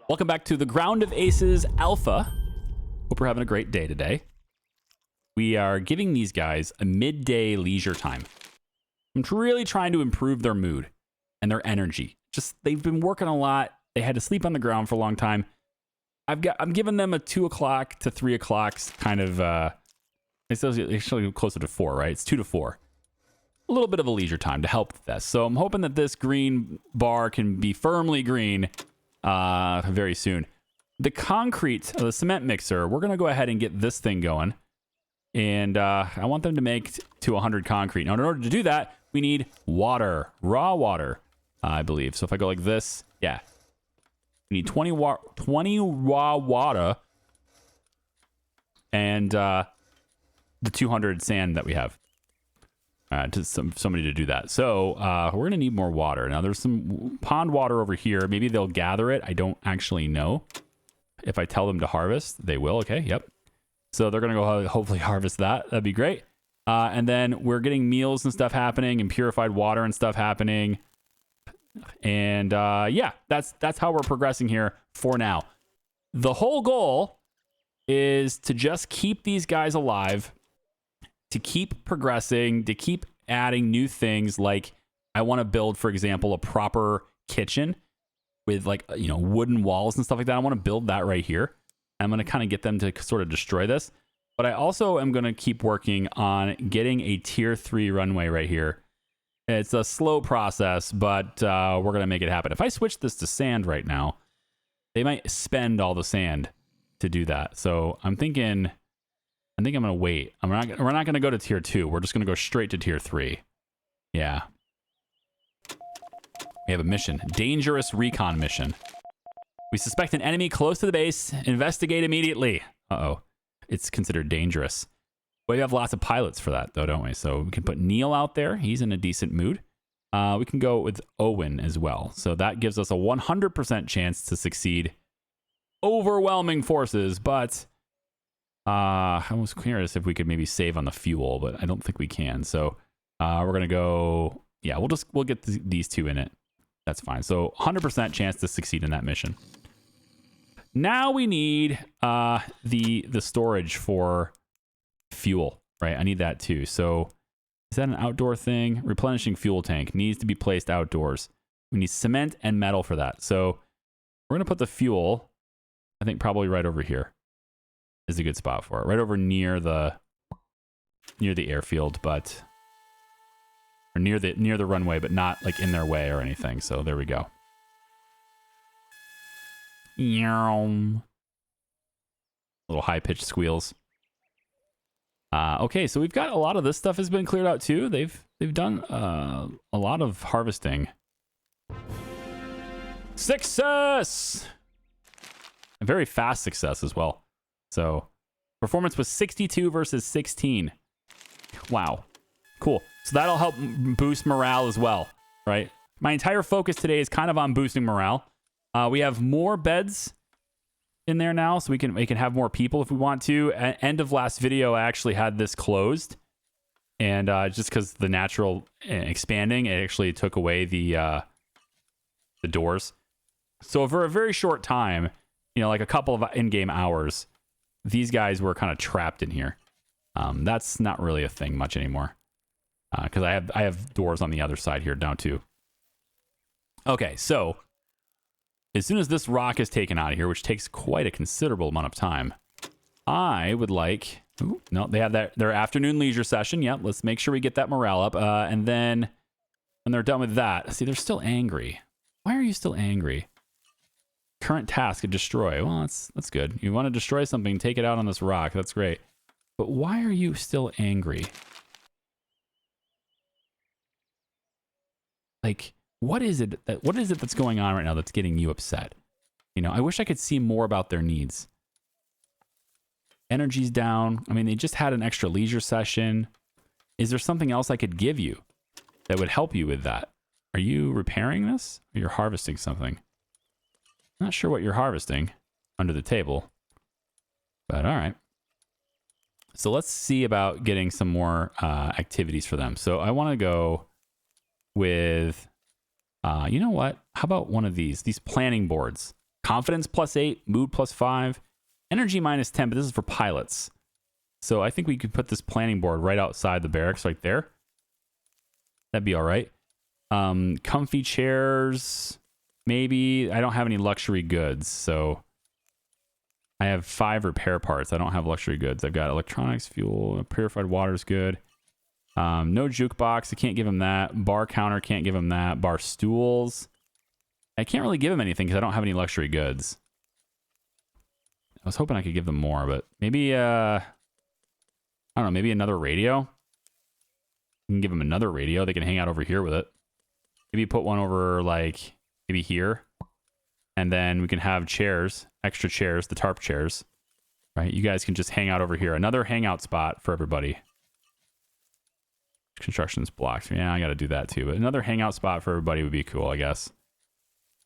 Welcome back to the Ground of Aces Alpha. Hope we're having a great day today. We are giving these guys a midday leisure time. I'm really trying to improve their mood and their energy. Just they've been working a lot. They had to sleep on the ground for a long time. I'm giving them a 2 o'clock to 3 o'clock kind of. It's actually closer to 4, right? It's 2 to 4. A little bit of a leisure time to help with this. So I'm hoping that this green bar can be firmly green very soon. The concrete, the cement mixer, we're going to go ahead and get this thing going. And I want them to make to 100 concrete. Now, in order to do that, we need water, raw water, I believe. So if I go like this, yeah. We need 20 raw water and the 200 sand that we have. To somebody to do that. So we're going to need more water. Now, there's some pond water over here. Maybe they'll gather it. I don't actually know. If I tell them to harvest, they will. Okay, yep. So they're going to go hopefully harvest that. That'd be great. And then we're getting meals and stuff happening and purified water and stuff happening. And yeah, that's how we're progressing here for now. The whole goal is to just keep these guys alive, to keep progressing, to keep adding new things. Like I want to build, for example, a proper kitchen with like, wooden walls and stuff like that. I want to build that right here. I'm going to kind of get them to sort of destroy this. But I also am going to keep working on getting a tier 3 runway right here. It's a slow process, but we're going to make it happen. If I switch this to sand right now, they might spend all the sand to do that. So I think I'm going to wait. We're not going to go to tier 2. We're just going to go straight to tier 3. Yeah. We have a mission. Dangerous recon mission. We suspect an enemy close to the base. Investigate immediately. Uh-oh. It's considered dangerous. We have lots of pilots for that, though, don't we? So we can put Neil out there. He's in a decent mood. We can go with Owen as well. So that gives us a 100% chance to succeed. Overwhelming forces, but... I was curious if we could maybe save on the fuel, but I don't think we can. So we're going to go... Yeah, we'll get these two in it. That's fine. So 100% chance to succeed in that mission. Now we need the storage for fuel, right? I need that too. So is that an outdoor thing? Replenishing fuel tank needs to be placed outdoors. We need cement and metal for that. So we're going to put the fuel, I think probably right over here is a good spot for it. Right over near the airfield, but or near the runway, but not like in their way or anything. So there we go. Little high-pitched squeals. Okay, so we've got a lot of this stuff has been cleared out too. They've done a lot of harvesting. Success! A very fast success as well. So performance was 62 versus 16. Wow. Cool. So that'll help boost morale as well, right? My entire focus today is kind of on boosting morale. We have more beds in there now, so we can have more people if we want to. At end of last video, I actually had this closed. And just because the natural expanding, it actually took away the doors. So for a very short time, like a couple of in-game hours, these guys were kind of trapped in here. That's not really a thing much anymore. Because I have doors on the other side here now too. Okay, so as soon as this rock is taken out of here, which takes quite a considerable amount of time, I would like... Ooh, no, they have their afternoon leisure session. Yep, let's make sure we get that morale up. And then when they're done with that... See, they're still angry. Why are you still angry? Current task, destroy. Well, that's good. You want to destroy something, take it out on this rock. That's great. But why are you still angry? Like, what is it that's going on right now that's getting you upset? I wish I could see more about their needs. Energy's down. I mean, they just had an extra leisure session. Is there something else I could give you that would help you with that? Are you repairing this? Or you're harvesting something? Not sure what you're harvesting under the table, but all right. So let's see about getting some more activities for them. So I want to go with, you know what? How about one of these planning boards? Confidence +8, mood +5, energy -10, but this is for pilots. So I think we could put this planning board right outside the barracks right there. That'd be all right. Comfy chairs, maybe. I don't have any luxury goods, so I have 5 repair parts. I don't have luxury goods. I've got electronics, fuel, purified water is good. No jukebox. I can't give him that. Bar counter, can't give him that. Bar stools. I can't really give him anything because I don't have any luxury goods. I was hoping I could give them more, but maybe, I don't know, maybe another radio. You can give them another radio. They can hang out over here with it. Maybe put one over, like, maybe here. And then we can have chairs, extra chairs, the tarp chairs. Right? You guys can just hang out over here. Another hangout spot for everybody. Construction's blocked. Yeah, I got to do that too. But another hangout spot for everybody would be cool, I guess.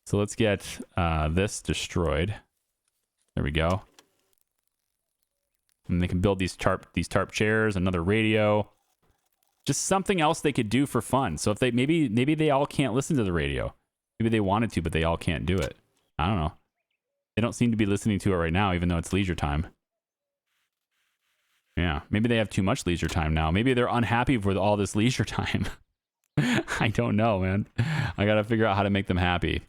So let's get this destroyed. There we go. And they can build these tarp chairs, another radio. Just something else they could do for fun. So if they maybe they all can't listen to the radio. Maybe they wanted to, but they all can't do it. I don't know. They don't seem to be listening to it right now, even though it's leisure time. Yeah, maybe they have too much leisure time now. Maybe they're unhappy with all this leisure time. I don't know, man. I got to figure out how to make them happy.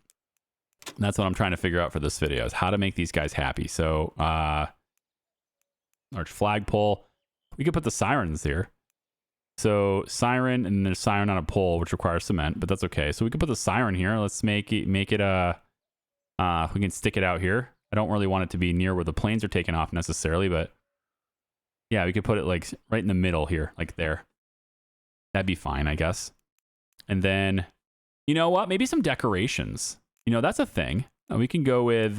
That's what I'm trying to figure out for this video, is how to make these guys happy. So, large flagpole. We could put the sirens here. So siren, and there's siren on a pole, which requires cement, but that's okay. So we could put the siren here. Let's make it we can stick it out here. I don't really want it to be near where the planes are taking off necessarily, but yeah, we could put it like right in the middle here, like there. That'd be fine, I guess. And then, you know what? Maybe some decorations. You know, that's a thing. We can go with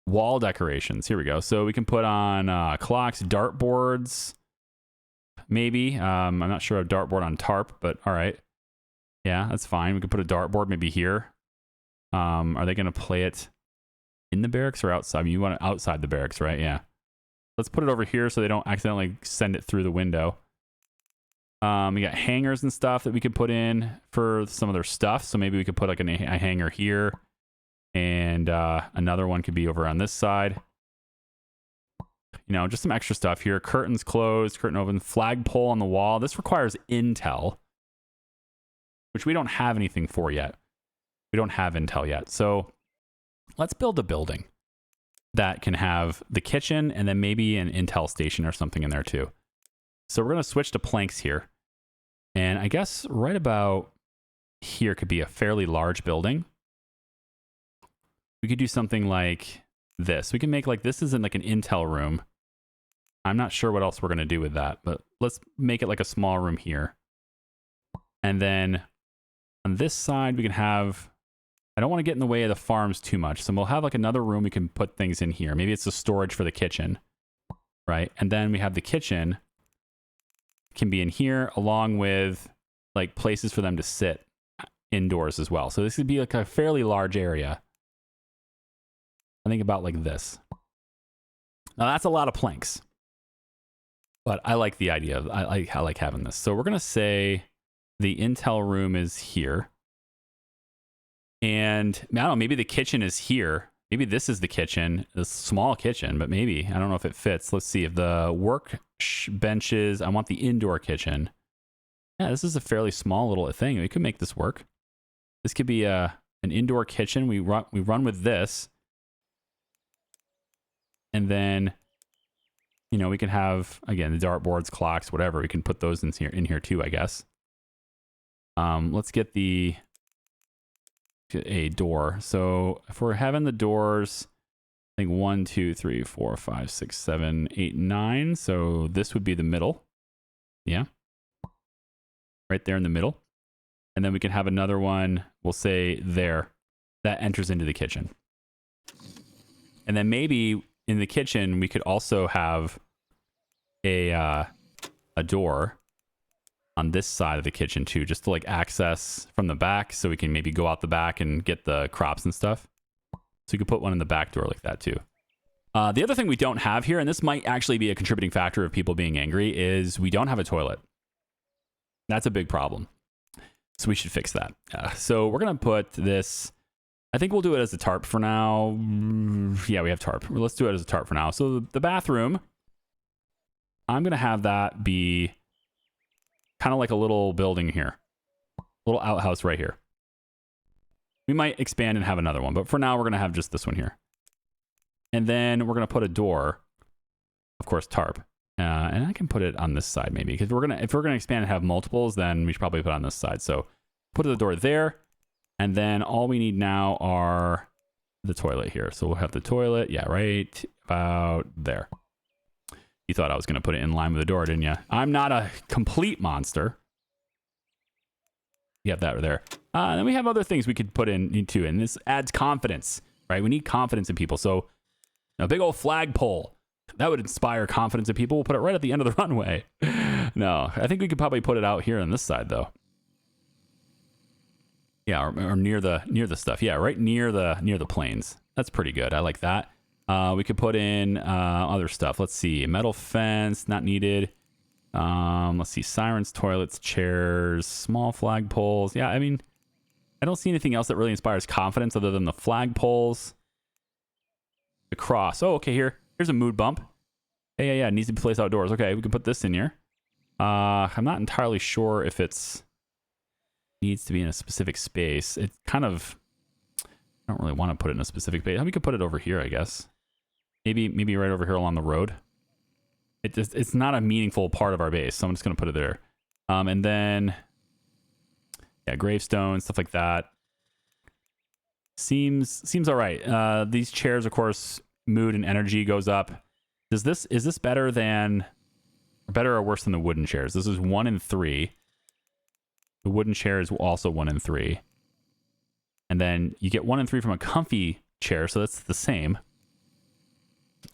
wall decorations. Here we go. So we can put on clocks, dartboards. Maybe. I'm not sure a dartboard on tarp, but all right. Yeah, that's fine. We could put a dartboard maybe here. Are they going to play it in the barracks or outside? I mean, you want it outside the barracks, right? Yeah. Let's put it over here so they don't accidentally send it through the window. We got hangers and stuff that we could put in for some of their stuff. So maybe we could put like a hanger here. And another one could be over on this side. You know, just some extra stuff here. Curtains closed, curtain open, flagpole on the wall. This requires intel, which we don't have anything for yet. We don't have intel yet. So let's build a building that can have the kitchen and then maybe an intel station or something in there too. So we're going to switch to planks here. And I guess right about here could be a fairly large building. We could do something like this. We can make like, this isn't like an intel room. I'm not sure what else we're going to do with that, but let's make it like a small room here. And then on this side, we can have, I don't want to get in the way of the farms too much. So we'll have like another room we can put things in here. Maybe it's the storage for the kitchen, right? And then we have the kitchen can be in here along with like places for them to sit indoors as well. So this would be like a fairly large area. I think about like this. Now that's a lot of planks. But I like the idea of, I like having this. So we're going to say the intel room is here. And I don't know, maybe the kitchen is here. Maybe this is the kitchen, the small kitchen, but maybe, I don't know if it fits. Let's see if the work benches, I want the indoor kitchen. Yeah, this is a fairly small little thing. We could make this work. This could be an indoor kitchen. We run with this. And then, you know, we can have, again, the dartboards, clocks, whatever. We can put those in here too, I guess. Let's get a door. So if we're having the doors, I think 1, 2, 3, 4, 5, 6, 7, 8, 9. So this would be the middle. Yeah. Right there in the middle. And then we can have another one, we'll say there, that enters into the kitchen. And then maybe in the kitchen, we could also have a door on this side of the kitchen too, just to like access from the back, so we can maybe go out the back and get the crops and stuff. So you could put one in the back door like that too. The other thing we don't have here, and this might actually be a contributing factor of people being angry, is we don't have a toilet. That's a big problem. So we should fix that. So we're going to put this I think we'll do it as a tarp for now. Yeah, we have tarp. Let's do it as a tarp for now. So the bathroom, I'm going to have that be kind of like a little building here. A little outhouse right here. We might expand and have another one, but for now we're going to have just this one here. And then we're going to put a door, of course, tarp. And I can put it on this side maybe, because if we're gonna expand and have multiples, then we should probably put it on this side. So put the door there, and then all we need now are the toilet here. So we'll have the toilet, yeah, right about there. You thought I was gonna put it in line with the door, didn't you? I'm not a complete monster. You have that there. And then we have other things we could put in too, and this adds confidence, right? We need confidence in people. So a big old flagpole. That would inspire confidence in people. We'll put it right at the end of the runway. No, I think we could probably put it out here on this side though. Yeah, or near the stuff. Yeah, right near the planes. That's pretty good. I like that. We could put in other stuff. Let's see. Metal fence, not needed. Let's see. Sirens, toilets, chairs, small flagpoles. Yeah, I mean, I don't see anything else that really inspires confidence other than the flagpoles. The cross. Oh, okay, here's a mood bump. Yeah, it needs to be placed outdoors. Okay, we can put this in here. I'm not entirely sure if it's needs to be in a specific space. It kind of, I don't really want to put it in a specific space. We could put it over here, I guess. Maybe right over here along the road. It's not a meaningful part of our base, so I'm just gonna put it there. And then, yeah, gravestones, stuff like that. Seems all right. These chairs, of course, mood and energy goes up. Is this better or worse than the wooden chairs? This is 1 in 3. The wooden chair is also 1 in 3. And then you get 1 in 3 from a comfy chair, so that's the same.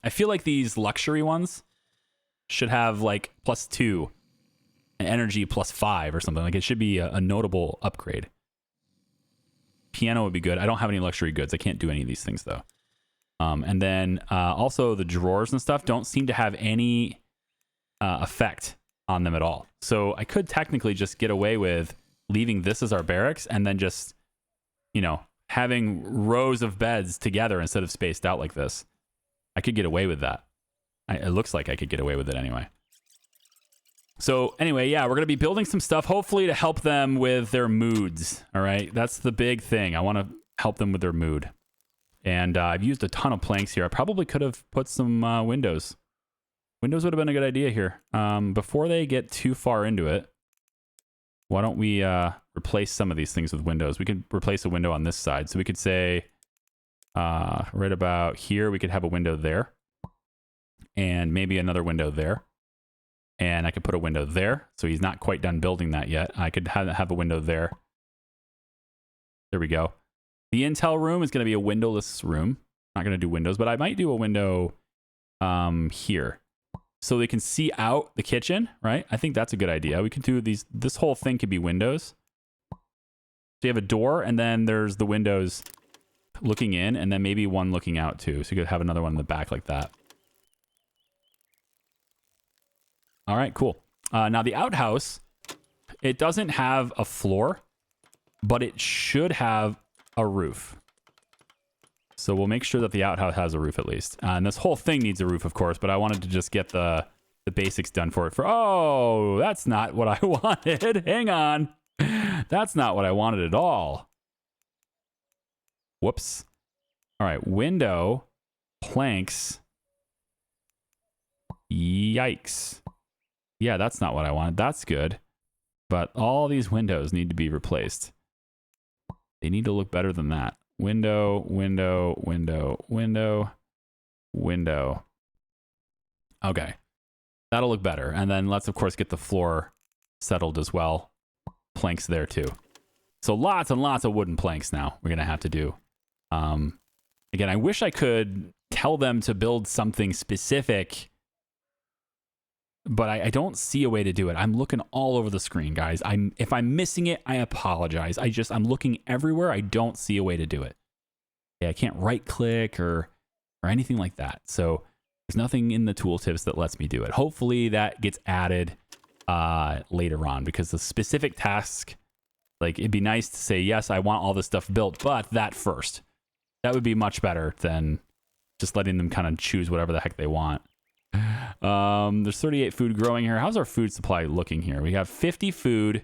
I feel like these luxury ones should have like +2 and energy +5 or something. Like it should be a notable upgrade. Piano would be good. I don't have any luxury goods. I can't do any of these things though. And then also the drawers and stuff don't seem to have any effect on them at all. So I could technically just get away with leaving this as our barracks and then just, you know, having rows of beds together instead of spaced out like this. I could get away with that. It looks like I could get away with it anyway. So anyway, yeah, we're going to be building some stuff, hopefully to help them with their moods. All right. That's the big thing. I want to help them with their mood. And I've used a ton of planks here. I probably could have put some windows. Windows would have been a good idea here. Before they get too far into it, why don't we replace some of these things with windows? We could replace a window on this side. So we could say right about here, we could have a window there. And maybe another window there. And I could put a window there. So he's not quite done building that yet. I could have a window there. There we go. The intel room is going to be a windowless room. Not going to do windows, but I might do a window here. So they can see out the kitchen, right? I think that's a good idea. We could do these. This whole thing could be windows. So you have a door, and then there's the windows looking in, and then maybe one looking out too. So you could have another one in the back like that. All right, cool. Now the outhouse, it doesn't have a floor, but it should have a roof. So we'll make sure that the outhouse has a roof at least. And this whole thing needs a roof, of course, but I wanted to just get the basics done for it. Oh, that's not what I wanted. Hang on. That's not what I wanted at all. Whoops. All right, window, planks. Yikes. Yeah, that's not what I wanted. That's good. But all these windows need to be replaced. They need to look better than that. Window, window, window, window, window. Okay. That'll look better. And then let's, of course, get the floor settled as well. Planks there, too. So lots and lots of wooden planks now we're going to have to do. Again, I wish I could tell them to build something specific, but I don't see a way to do it. I'm looking all over the screen, guys. If I'm missing it, I apologize. I'm looking everywhere. I don't see a way to do it. Yeah, I can't right click or anything like that. So there's nothing in the tooltips that lets me do it. Hopefully that gets added later on, because the specific task, like it'd be nice to say, yes, I want all this stuff built, but that first. That would be much better than just letting them kind of choose whatever the heck they want. There's 38 food growing here. How's our food supply looking here? We have 50 food,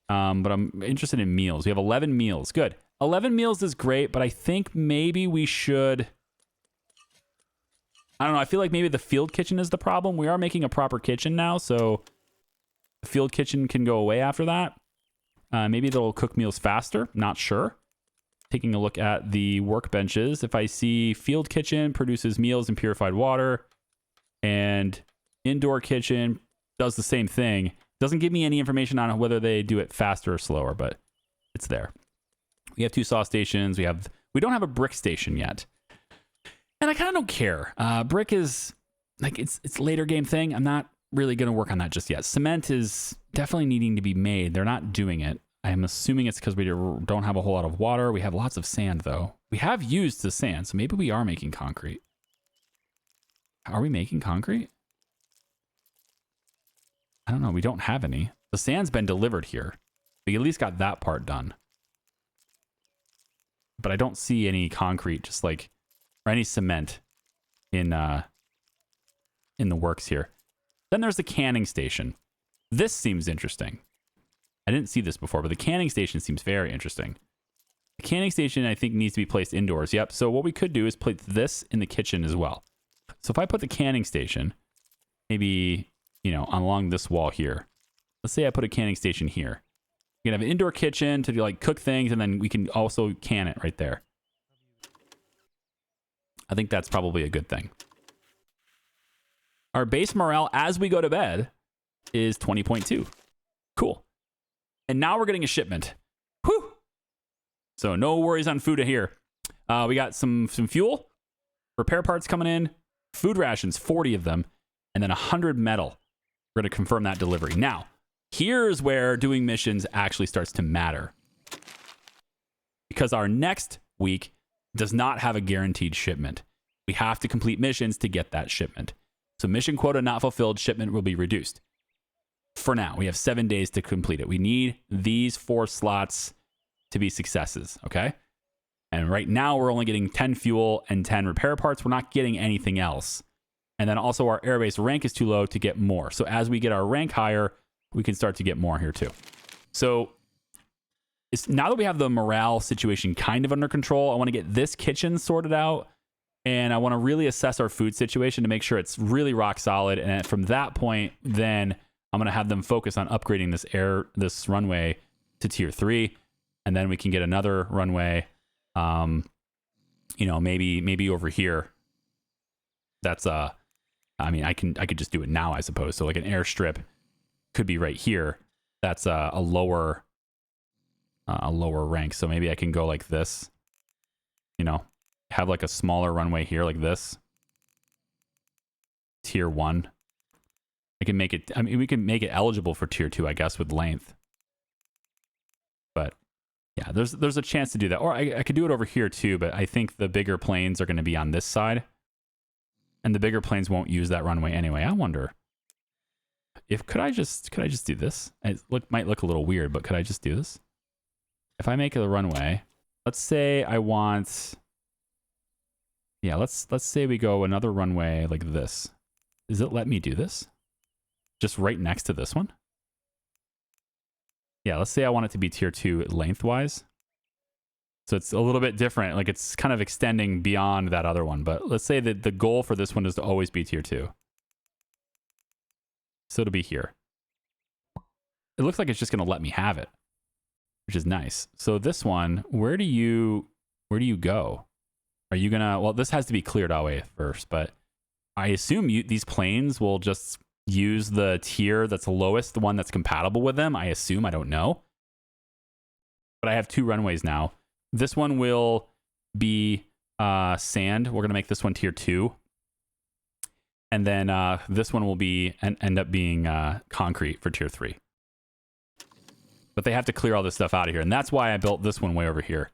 but I'm interested in meals. We have 11 meals. Good. 11 meals is great, but I think maybe we should... I don't know. I feel like maybe the field kitchen is the problem. We are making a proper kitchen now, so the field kitchen can go away after that. Maybe they'll cook meals faster. Not sure. Taking a look at the workbenches. If I see field kitchen produces meals and purified water, and indoor kitchen does the same thing. Doesn't give me any information on whether they do it faster or slower, but it's there. We have 2 saw stations. We don't have a brick station yet. And I kind of don't care. Brick is like it's later game thing. I'm not really going to work on that just yet. Cement is definitely needing to be made. They're not doing it. I'm assuming it's because we don't have a whole lot of water. We have lots of sand, though. We have used the sand, so maybe we are making concrete. Are we making concrete? I don't know. We don't have any. The sand's been delivered here. We at least got that part done. But I don't see any concrete, just like, or any cement in the works here. Then there's the canning station. This seems interesting. I didn't see this before, but the canning station seems very interesting. The canning station, I think, needs to be placed indoors. Yep. So what we could do is place this in the kitchen as well. So if I put the canning station, maybe, you know, along this wall here. Let's say I put a canning station here. You can have an indoor kitchen to do, like, cook things, and then we can also can it right there. I think that's probably a good thing. Our base morale as we go to bed is 20.2. Cool. And now we're getting a shipment. Whew. So no worries on food here. We got some fuel, repair parts coming in, food rations, 40 of them, and then 100 metal. We're going to confirm that delivery. Now, here's where doing missions actually starts to matter. Because our next week does not have a guaranteed shipment. We have to complete missions to get that shipment. So mission quota not fulfilled, shipment will be reduced. For now, we have 7 days to complete it. We need these 4 slots to be successes, okay? And right now, we're only getting 10 fuel and 10 repair parts. We're not getting anything else. And then also our airbase rank is too low to get more. So as we get our rank higher, we can start to get more here too. So now that we have the morale situation kind of under control, I want to get this kitchen sorted out. And I want to really assess our food situation to make sure it's really rock solid. And from that point, then I'm going to have them focus on upgrading this runway to tier 3. And then we can get another runway, you know, maybe over here. That's, I mean, I could just do it now, I suppose. So like an airstrip could be right here. That's a lower rank. So maybe I can go like this, you know, have like a smaller runway here like this. Tier 1. I can make it, I mean, we can make it eligible for tier 2, I guess, with length. But yeah, there's a chance to do that. Or I could do it over here too, but I think the bigger planes are going to be on this side. And the bigger planes won't use that runway anyway. I wonder if could I just do this? It might look a little weird, but could I just do this? If I make a runway, let's say I want, yeah, let's say we go another runway like this. Does it let me do this? Just right next to this one? Yeah, let's say I want it to be tier 2 lengthwise. So it's a little bit different. Like it's kind of extending beyond that other one. But let's say that the goal for this one is to always be tier 2. So it'll be here. It looks like it's just going to let me have it, which is nice. So this one, where do you go? Are you going to, well, this has to be cleared away first, but I assume these planes will just use the tier that's the lowest, the one that's compatible with them. I assume, I don't know. But I have 2 runways now. This one will be sand. We're going to make this one tier 2. And then this one will be end up being concrete for tier 3. But they have to clear all this stuff out of here. And that's why I built this one way over here.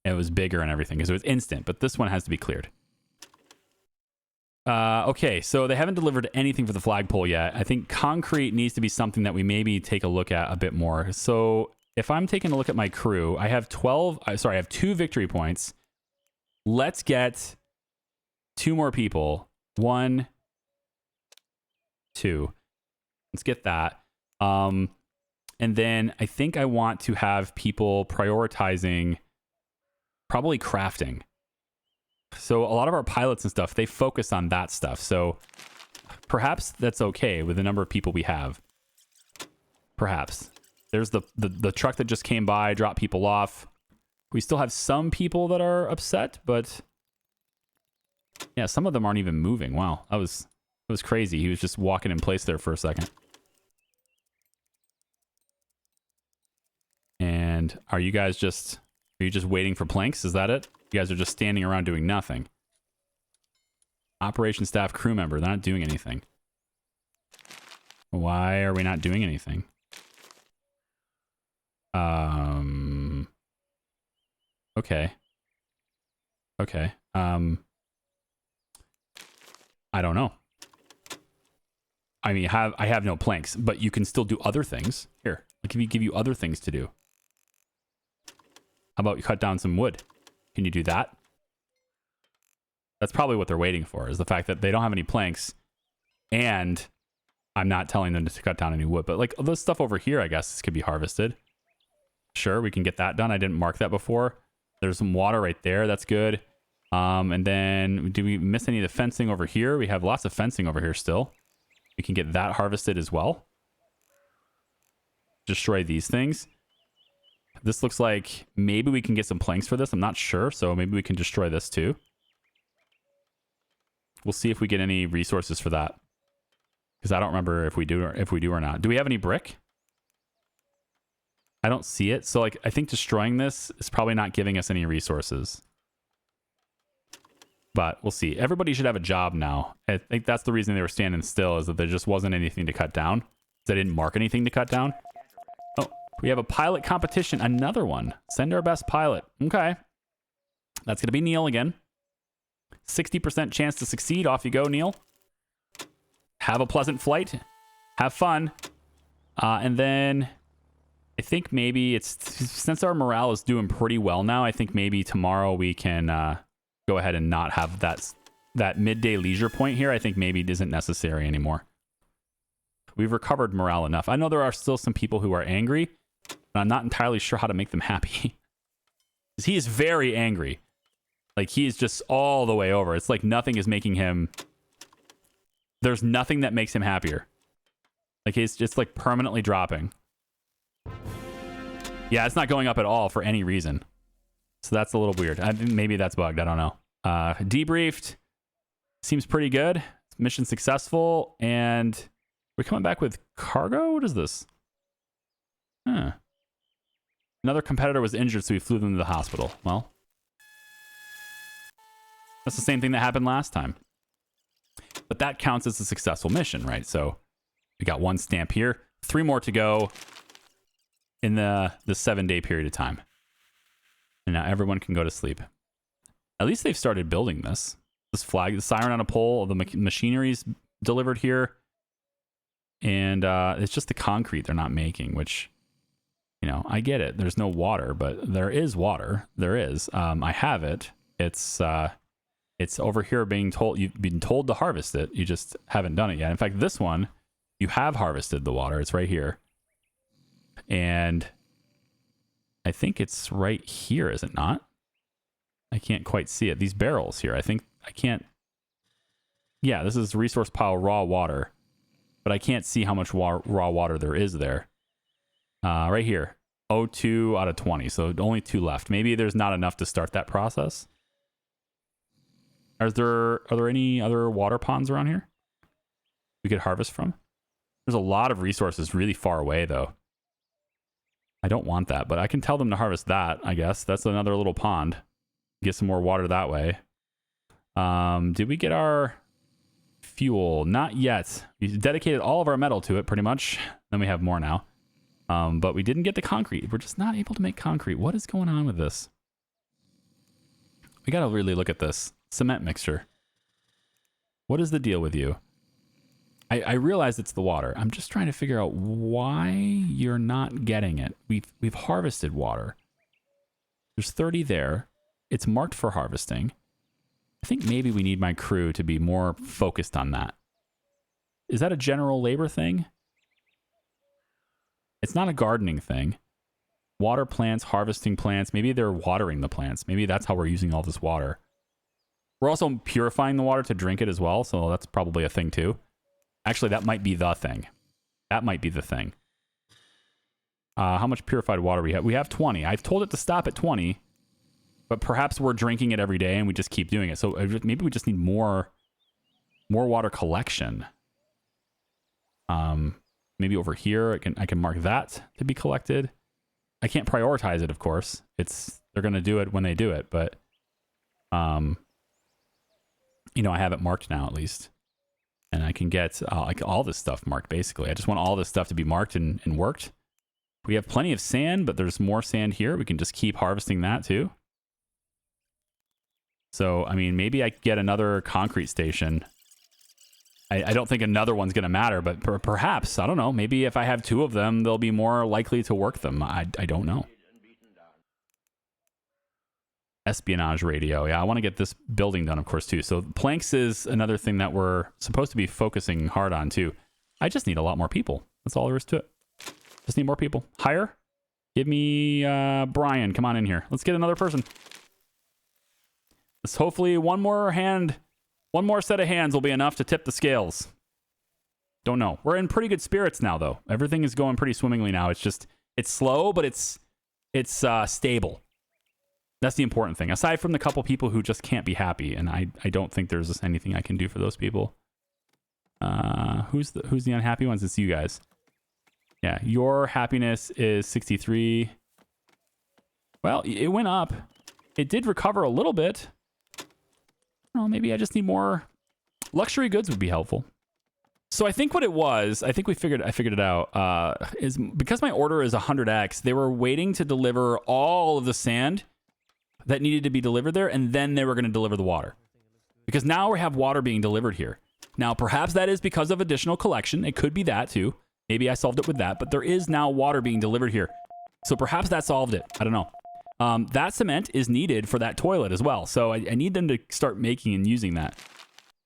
It was bigger and everything because it was instant. But this one has to be cleared. Okay, so they haven't delivered anything for the flagpole yet. I think concrete needs to be something that we maybe take a look at a bit more. So if I'm taking a look at my crew, I have I have 2 victory points. Let's get 2 more people. 1, 2. Let's get that. And then I think I want to have people prioritizing probably crafting. So a lot of our pilots and stuff, they focus on that stuff. So perhaps that's okay with the number of people we have. Perhaps. There's the truck that just came by, dropped people off. We still have some people that are upset, but yeah, some of them aren't even moving. Wow, that was crazy. He was just walking in place there for a second. And are you just waiting for planks? Is that it? You guys are just standing around doing nothing. Operation staff crew member, they're not doing anything. Why are we not doing anything? Okay. Okay. I don't know. I mean, I have no planks, but you can still do other things. Here, let me give you other things to do. How about you cut down some wood? Can you do that? That's probably what they're waiting for, is the fact that they don't have any planks, and I'm not telling them to cut down any wood. But like this stuff over here, I guess this could be harvested. Sure, we can get that done. I didn't mark that before. There's some water right there. That's good. And then do we miss any of the fencing over here? We have lots of fencing over here still. We can get that harvested as well. Destroy these things. This looks like maybe we can get some planks for this. I'm not sure, so maybe we can destroy this too. We'll see if we get any resources for that, because I don't remember if we do or not. Do we have any brick? I don't see it. So like, I think destroying this is probably not giving us any resources. But we'll see. Everybody should have a job now. I think that's the reason they were standing still, is that there just wasn't anything to cut down. They didn't mark anything to cut down. Oh, we have a pilot competition. Another one. Send our best pilot. Okay. That's going to be Neil again. 60% chance to succeed. Off you go, Neil. Have a pleasant flight. Have fun. And then I think maybe since our morale is doing pretty well now, I think maybe tomorrow we can go ahead and not have that midday leisure point here. I think maybe it isn't necessary anymore. We've recovered morale enough. I know there are still some people who are angry, but I'm not entirely sure how to make them happy. Because he is very angry. Like, he is just all the way over. It's like nothing is making him... There's nothing that makes him happier. Like, he's just like permanently dropping. Yeah, it's not going up at all for any reason. So that's a little weird. I think maybe that's bugged. I don't know. Debriefed. Seems pretty good. Mission successful. And we're coming back with cargo? What is this? Huh. Another competitor was injured, so we flew them to the hospital. Well, that's the same thing that happened last time. But that counts as a successful mission, right? So we got 1 stamp here. 3 more to go in the 7-day period of time. And now everyone can go to sleep. At least they've started building this. This flag, the siren on a pole, the machinery's delivered here. And it's just the concrete they're not making, which, you know, I get it. There's no water, but there is water. There is. I have it. It's over here being told, you've been told to harvest it. You just haven't done it yet. In fact, this one, you have harvested the water. It's right here. And I think it's right here, is it not? I can't quite see it. These barrels here, I think I can't. Yeah, this is resource pile raw water, but I can't see how much raw water there is there. Right here, 02 out of 20. So only 2 left. Maybe there's not enough to start that process. Are there any other water ponds around here we could harvest from? There's a lot of resources really far away, though. I don't want that, but I can tell them to harvest that, I guess. That's another little pond. Get some more water that way. Did we get our fuel? Not yet. We dedicated all of our metal to it, pretty much. Then we have more now. But we didn't get the concrete. We're just not able to make concrete. What is going on with this? We got to really look at this. Cement mixture. What is the deal with you? I realize it's the water. I'm just trying to figure out why you're not getting it. We've harvested water. There's 30 there. it's marked for harvesting. I think maybe we need my crew to be more focused on that. Is that a general labor thing? It's not a gardening thing. Water plants, harvesting plants. Maybe they're watering the plants. Maybe that's how we're using all this water. We're also purifying the water to drink it as well, so that's probably a thing too. Actually, that might be the thing. That might be the thing. How much purified water we have? We have 20. I've told it to stop at 20, but perhaps we're drinking it every day and we just keep doing it. So maybe we just need more water collection. Maybe over here I can mark that to be collected. I can't prioritize it, of course. They're going to do it when they do it, but you know, I have it marked now at least. And I can get like all this stuff marked, basically. I just want all this stuff to be marked and worked. We have plenty of sand, but there's more sand here. We can just keep harvesting that too. So, I mean, maybe I could get another concrete station. I don't think another one's going to matter, but perhaps, I don't know. Maybe if I have 2 of them, they'll be more likely to work them. I don't know. Espionage radio. Yeah, I want to get this building done, of course, too. So planks is another thing that we're supposed to be focusing hard on, too. I just need a lot more people. That's all there is to it. Just need more people. Hire? Give me Brian. Come on in here. Let's get another person. Let's hopefully one more set of hands will be enough to tip the scales. Don't know. We're in pretty good spirits now, though. Everything is going pretty swimmingly now. It's slow, but it's stable. That's the important thing. Aside from the couple people who just can't be happy, and I don't think there's anything I can do for those people. Who's the unhappy ones? It's you guys. Yeah, your happiness is 63. Well, it went up. It did recover a little bit. Well, maybe I just need more. Luxury goods would be helpful. So I think what it was, I figured it out, is because my order is 100x, they were waiting to deliver all of the sand that needed to be delivered there, and then they were going to deliver the water. Because now we have water being delivered here. Now, perhaps that is because of additional collection. It could be that, too. Maybe I solved it with that, but there is now water being delivered here. So perhaps that solved it. I don't know. That cement is needed for that toilet as well. So I need them to start making and using that.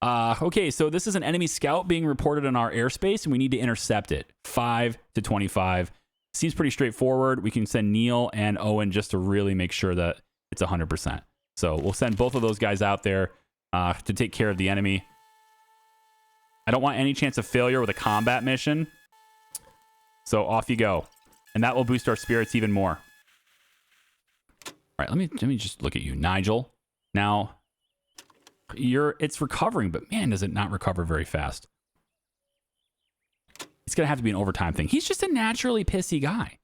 Okay, so this is an enemy scout being reported in our airspace, and we need to intercept it. 5 to 25. Seems pretty straightforward. We can send Neil and Owen just to really make sure that it's 100%. So we'll send both of those guys out there to take care of the enemy. I don't want any chance of failure with a combat mission. So off you go. And that will boost our spirits even more. All right, let me just look at you, Nigel. Now, it's recovering, but man, does it not recover very fast. It's gonna have to be an overtime thing. He's just a naturally pissy guy.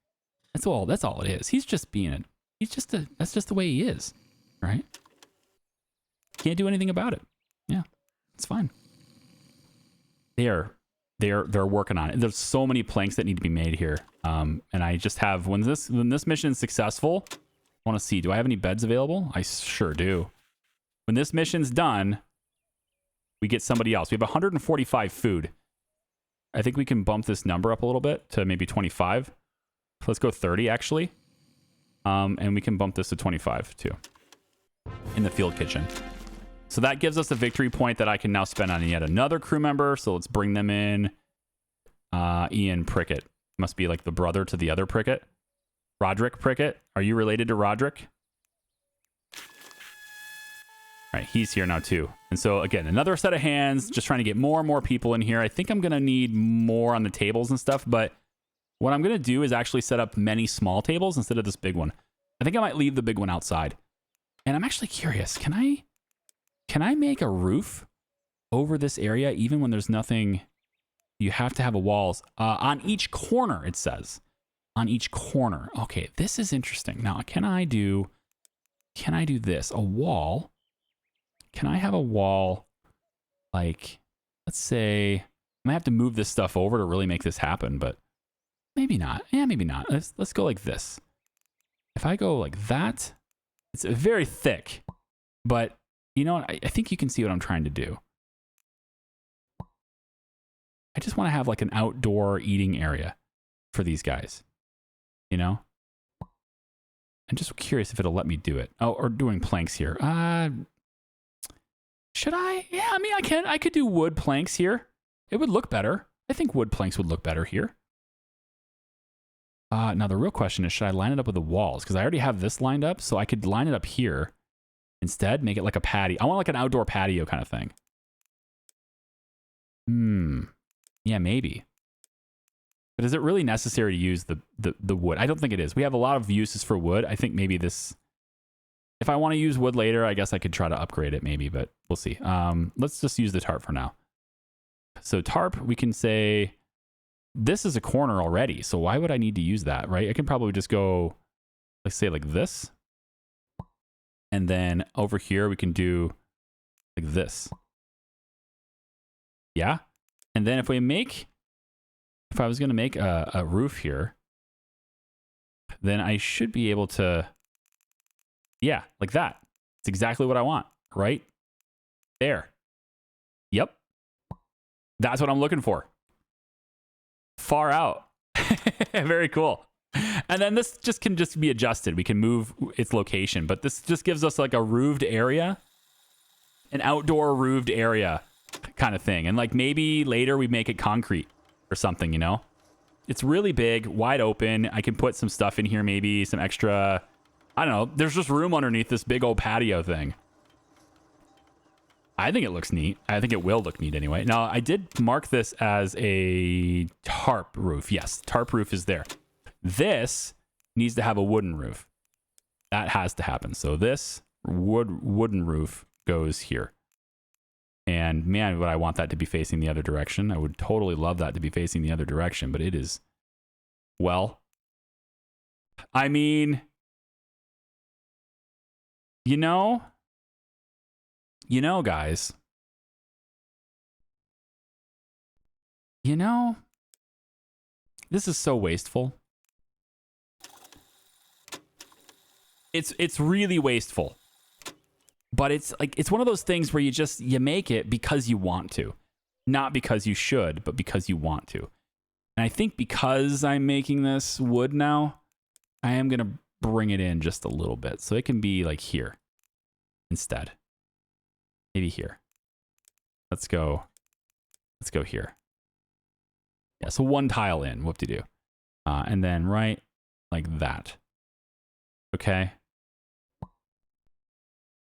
That's all it is. He's just being that's just the way he is, right? Can't do anything about it. Yeah, it's fine. They're working on it. There's so many planks that need to be made here. And I just have, when this mission is successful, I want to see, do I have any beds available? I sure do. When this mission's done, we get somebody else. We have 145 food. I think we can bump this number up a little bit to maybe 25. So let's go 30 actually. And we can bump this to 25 too in the field kitchen. So that gives us a victory point that I can now spend on yet another crew member. So let's bring them in. Ian Prickett. Must be like the brother to the other Prickett. Roderick Prickett. Are you related to Roderick? All right, he's here now too. And so again, another set of hands, just trying to get more and more people in here. I think I'm going to need more on the tables and stuff, but what I'm going to do is actually set up many small tables instead of this big one. I think I might leave the big one outside. And I'm actually curious, can I make a roof over this area even when there's nothing? You have to have a walls on each corner, it says. On each corner. Okay, this is interesting. Now, can I do this? A wall? Can I have a wall like, let's say, I might have to move this stuff over to really make this happen, but maybe not. Yeah, maybe not. Let's go like this. If I go like that, it's very thick, but you know what? I think you can see what I'm trying to do. I just want to have like an outdoor eating area for these guys, you know? I'm just curious if it'll let me do it. Oh, or doing planks here. Should I? Yeah, I mean, I could do wood planks here. It would look better. I think wood planks would look better here. Now the real question is, should I line it up with the walls? Because I already have this lined up, so I could line it up here instead, make it like a patio. I want like an outdoor patio kind of thing. Yeah, maybe. But is it really necessary to use the wood? I don't think it is. We have a lot of uses for wood. I think maybe this, if I want to use wood later, I guess I could try to upgrade it maybe, but we'll see. Let's just use the tarp for now. So tarp, we can say, this is a corner already, so why would I need to use that, right? I can probably just go, let's say like this. And then over here, we can do like this. Yeah. And then if I was going to make a roof here, then I should be able to, yeah, like that. It's exactly what I want, right? There. Yep. That's what I'm looking for. Far out. Very cool. And then this can just be adjusted. We can move its location, but this just gives us like a roofed area, an outdoor roofed area kind of thing. And like maybe later we make it concrete or something, you know? It's really big, wide open. I can put some stuff in here, maybe some extra, I don't know. There's just room underneath this big old patio thing. I think it looks neat. I think it will look neat anyway. Now, I did mark this as a tarp roof. Yes, tarp roof is there. This needs to have a wooden roof. That has to happen. So this wooden roof goes here. And man, would I want that to be facing the other direction. I would totally love that to be facing the other direction, but it is, well, I mean, you know, guys, this is so wasteful. It's really wasteful. But it's like, it's one of those things where you make it because you want to. Not because you should, but because you want to. And I think because I'm making this wood now, I am going to bring it in just a little bit. So it can be like here instead. Maybe here. Let's go here. Yeah, so one tile in, whoop-de-doo. And then right like that. Okay.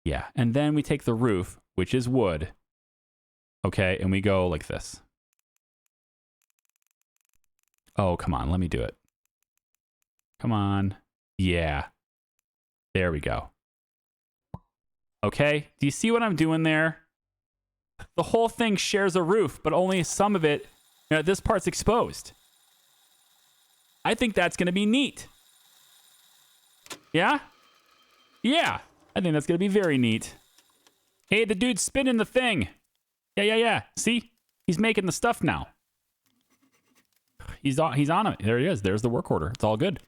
Yeah, and then we take the roof, which is wood, okay, and we go like this. Oh, come on, let me do it. Come on. Yeah. There we go. Okay, do you see what I'm doing there? The whole thing shares a roof, but only some of it, this part's exposed. I think that's going to be neat. Yeah? Yeah. I think that's going to be very neat. Hey, the dude's spinning the thing. Yeah. See? He's making the stuff now. He's on it. There he is. There's the work order. It's all good.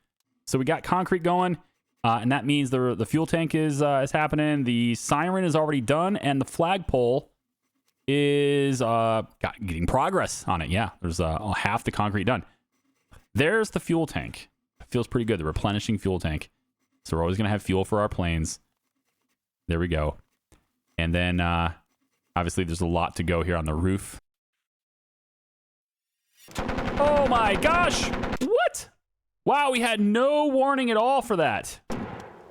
So we got concrete going, and that means the fuel tank is happening. The siren is already done, and the flagpole is getting progress on it. Yeah, there's half the concrete done. There's the fuel tank. It feels pretty good. The replenishing fuel tank. So we're always going to have fuel for our planes. There we go. And then, obviously, there's a lot to go here on the roof. Oh my gosh! What? Wow, we had no warning at all for that.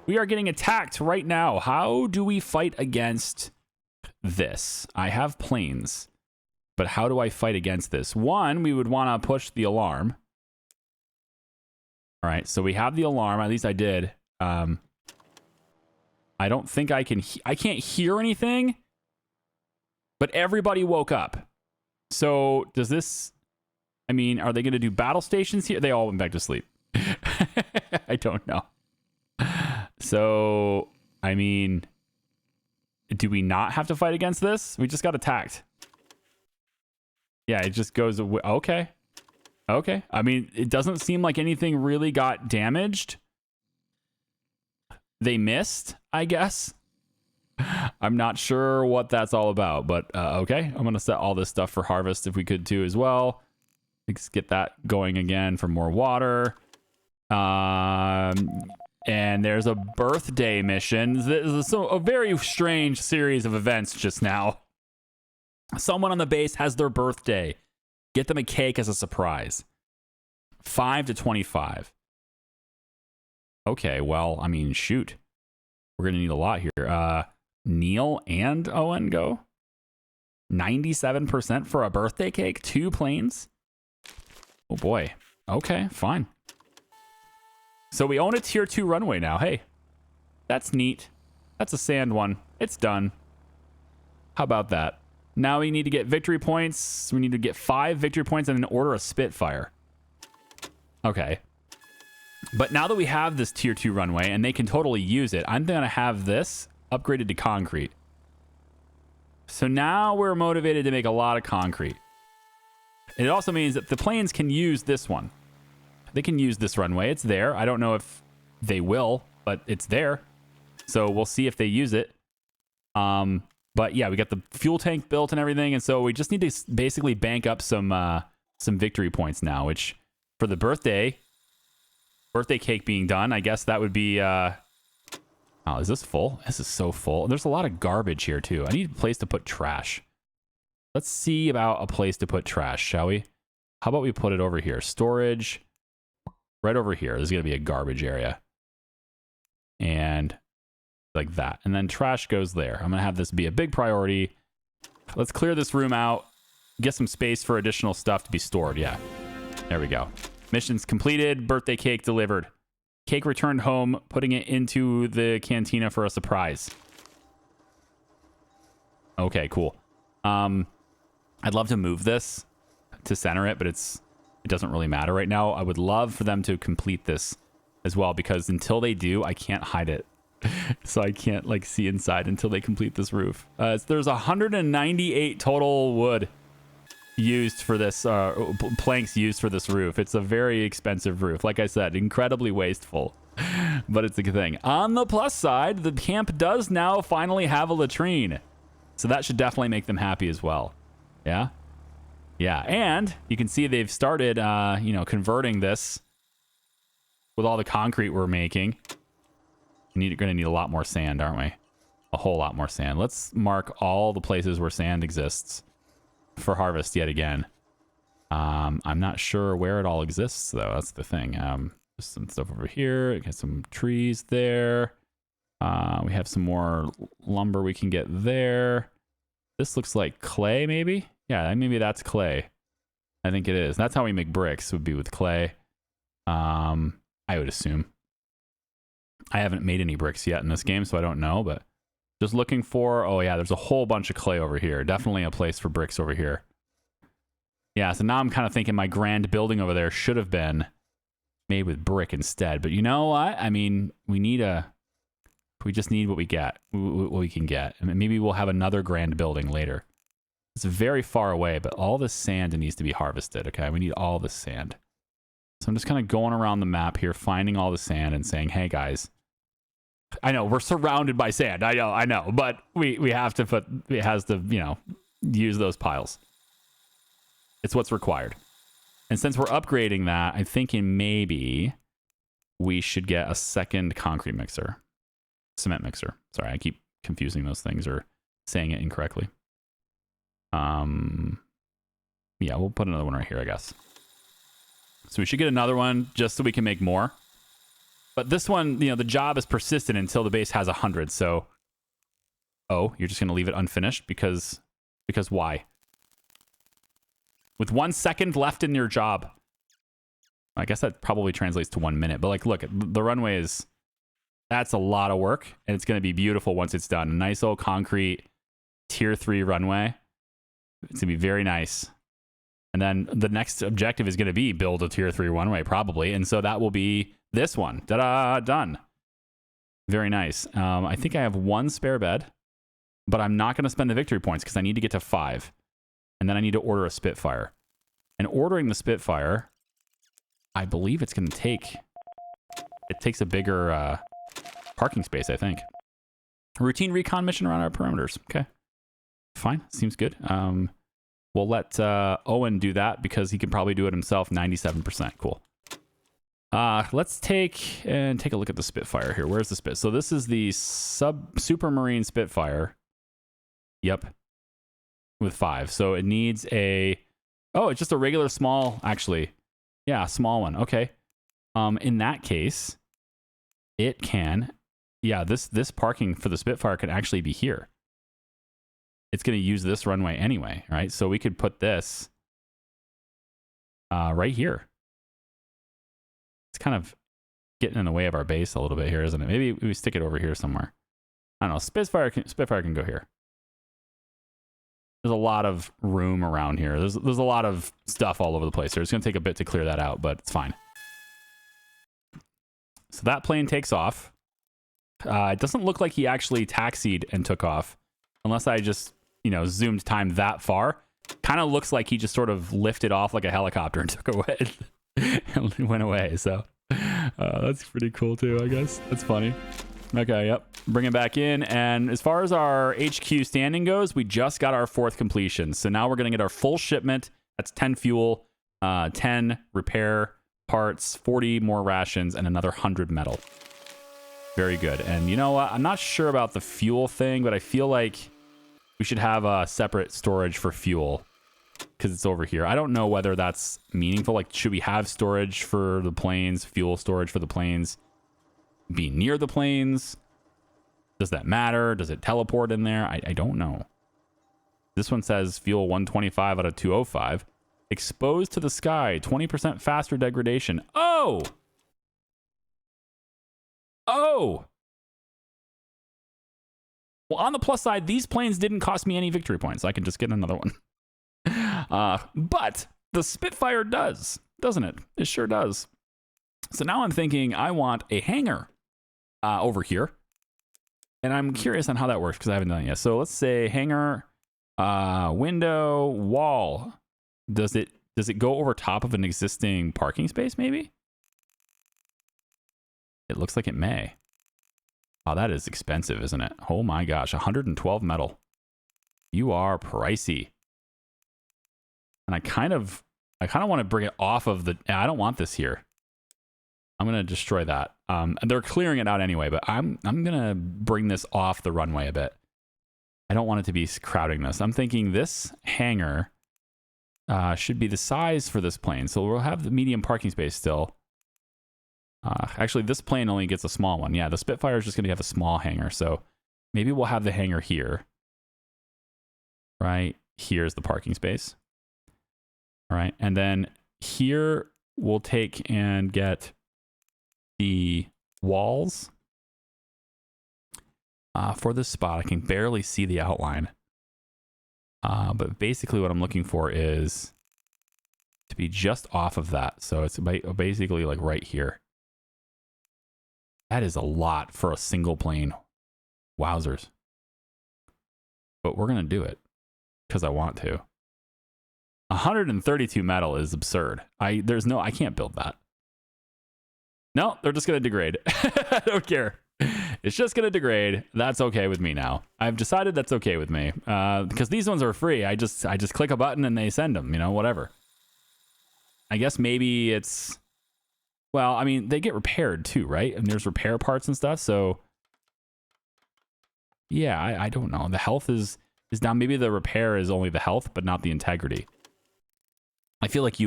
We are getting attacked right now. How do we fight against this? I have planes, but how do I fight against this? One, we would want to push the alarm. All right, so we have the alarm. At least I did. I don't think I can't hear anything, but everybody woke up. So does this, I mean, are they going to do battle stations here? They all went back to sleep. I don't know. So, I mean, do we not have to fight against this? We just got attacked. Yeah, it just goes away. Okay. I mean, it doesn't seem like anything really got damaged. They missed, I guess. I'm not sure what that's all about, but okay. I'm going to set all this stuff for harvest if we could too as well. Let's get that going again for more water. And And there's a birthday mission. This is a very strange series of events just now. Someone on the base has their birthday. Get them a cake as a surprise. 5 to 25. Okay, well, I mean, shoot. We're going to need a lot here. Neil and Owen go. 97% for a birthday cake. 2 planes. Oh, boy. Okay, fine. So we own a tier 2 runway now. Hey, that's neat. That's a sand one. It's done. How about that? Now we need to get victory points. We need to get 5 victory points and then order a Spitfire. Okay. But now that we have this tier 2 runway and they can totally use it, I'm going to have this upgraded to concrete. So now we're motivated to make a lot of concrete. It also means that the planes can use this one. They can use this runway. It's there. I don't know if they will, but it's there. So we'll see if they use it. But yeah, we got the fuel tank built and everything. And so we just need to basically bank up some victory points now, which for the birthday cake being done, I guess that would be, oh, is this full? This is so full. There's a lot of garbage here too. I need a place to put trash. Let's see about a place to put trash, shall we? How about we put it over here? Storage, right over here. There's going to be a garbage area. And like that. And then trash goes there. I'm going to have this be a big priority. Let's clear this room out. Get some space for additional stuff to be stored. Yeah. There we go. Missions completed. Birthday cake delivered. Cake returned home, putting it into the cantina for a surprise. Okay, cool. I'd love to move this to center it, but it doesn't really matter right now. I would love for them to complete this as well, because until they do, I can't hide it. So I can't like see inside until they complete this roof. There's 198 total wood used for this, planks used for this roof. It's a very expensive roof. Like I said, incredibly wasteful, but it's a good thing. On the plus side, the camp does now finally have a latrine. So that should definitely make them happy as well. Yeah. Yeah. And you can see they've started, converting this with all the concrete we're making. We're going to need a lot more sand, aren't we? A whole lot more sand. Let's mark all the places where sand exists for harvest yet again. I'm not sure where it all exists, though. That's the thing. There's some stuff over here. Got some trees there. We have some more lumber we can get there. This looks like clay, maybe? Yeah, maybe that's clay. I think it is. That's how we make bricks, would be with clay. I would assume. I haven't made any bricks yet in this game, so I don't know, but just looking for... Oh, yeah, there's a whole bunch of clay over here. Definitely a place for bricks over here. Yeah, so now I'm kind of thinking my grand building over there should have been made with brick instead. But you know what? I mean, we just need what we get, what we can get. I mean, maybe we'll have another grand building later. It's very far away, but all this sand needs to be harvested, okay? We need all this sand. So I'm just kind of going around the map here, finding all the sand and saying, hey, guys, I know we're surrounded by sand. I know, but we have to it has to, use those piles. It's what's required. And since we're upgrading that, I'm thinking maybe we should get a second concrete mixer. Cement mixer. Sorry, I keep confusing those things or saying it incorrectly. Yeah, we'll put another one right here, I guess. So we should get another one just so we can make more. But this one, the job is persistent until the base has 100. So, oh, you're just going to leave it unfinished because why? With 1 second left in your job. I guess that probably translates to 1 minute. But like, look, the runway is, that's a lot of work. And it's going to be beautiful once it's done. A nice old concrete tier 3 runway. It's going to be very nice. And then the next objective is going to be build a tier 3 runway probably. And so that will be this one. Ta-da! Done. Very nice. I think I have 1 spare bed, but I'm not going to spend the victory points because I need to get to 5. And then I need to order a Spitfire. And ordering the Spitfire, I believe it's going to take... It takes a bigger parking space, I think. Routine recon mission around our perimeters. Okay. Fine. Seems good. We'll let Owen do that because he can probably do it himself. 97%. Cool. Let's take a look at the Spitfire here. Where's the Spit? So this is the Supermarine Spitfire. Yep. With 5. So it needs oh, it's just a regular small, actually. Yeah, small one. Okay. In that case, it can, yeah, this parking for the Spitfire can actually be here. It's going to use this runway anyway, right? So we could put this right here. It's kind of getting in the way of our base a little bit here, isn't it? Maybe we stick it over here somewhere. I don't know. Spitfire can go here. There's a lot of room around here. There's a lot of stuff all over the place. So it's going to take a bit to clear that out, but it's fine. So that plane takes off. It doesn't look like he actually taxied and took off, unless I just, zoomed time that far. Kind of looks like he just sort of lifted off like a helicopter and took away and went away. So that's pretty cool too, I guess. That's funny. Okay, yep. Bring it back in. And as far as our HQ standing goes, we just got our 4th completion. So now we're going to get our full shipment. That's 10 fuel, 10 repair parts, 40 more rations, and another 100 metal. Very good. And you know what? I'm not sure about the fuel thing, but I feel like we should have a separate storage for fuel because it's over here. I don't know whether that's meaningful. Like, should we have storage for the planes, fuel storage for the planes, be near the planes? Does that matter? Does it teleport in there? I don't know. This one says fuel 125 out of 205. Exposed to the sky, 20% faster degradation. Oh! Oh! Well, on the plus side, these planes didn't cost me any victory points. I can just get another one. But the Spitfire does, doesn't it? It sure does. So now I'm thinking I want a hangar over here. And I'm curious on how that works because I haven't done it yet. So let's say hangar, window, wall. Does it go over top of an existing parking space maybe? It looks like it may. Oh, that is expensive, isn't it? Oh my gosh, 112 metal. You are pricey. And I kind of want to bring it off of the... I don't want this here. I'm going to destroy that. And they're clearing it out anyway, but I'm going to bring this off the runway a bit. I don't want it to be crowding this. I'm thinking this hangar should be the size for this plane. So we'll have the medium parking space still. Actually, this plane only gets a small one. Yeah, the Spitfire is just going to have a small hangar. So maybe we'll have the hangar here. Right? Here's the parking space. All right. And then here we'll take and get the walls for this spot. I can barely see the outline. But basically what I'm looking for is to be just off of that. So it's basically like right here. That is a lot for a single plane. Wowzers. But we're going to do it because I want to. 132 metal is absurd. I can't build that. No, they're just going to degrade. I don't care. It's just going to degrade. That's okay with me now. I've decided that's okay with me. Because these ones are free. I just click a button and they send them, whatever. I guess maybe it's... Well, I mean, they get repaired too, right? And there's repair parts and stuff, so... Yeah, I don't know. The health is down. Maybe the repair is only the health, but not the integrity. I feel like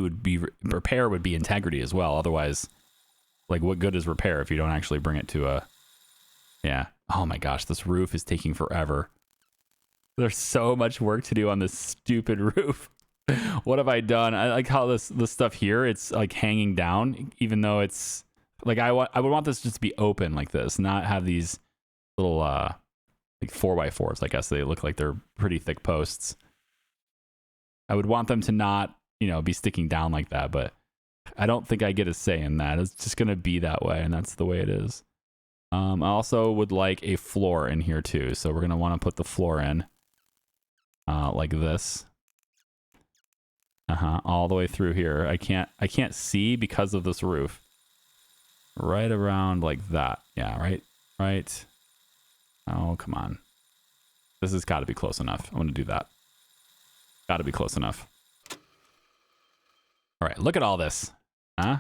repair would be integrity as well. Otherwise, like, what good is repair if you don't actually bring it to a... Yeah. Oh my gosh, this roof is taking forever. There's so much work to do on this stupid roof. What have I done? I like how this stuff here, it's like hanging down, even though it's like I would want this just to be open like this, not have these little like 4x4s. I guess they look like they're pretty thick posts. I would want them to not, be sticking down like that, but I don't think I get a say in that. It's just gonna be that way, and that's the way it is. I also would like a floor in here too, so we're gonna want to put the floor in like this. All the way through here. I can't see because of this roof. Right around like that. Yeah, right. Oh, come on. This has got to be close enough. I'm going to do that. Got to be close enough. All right, look at all this. Huh?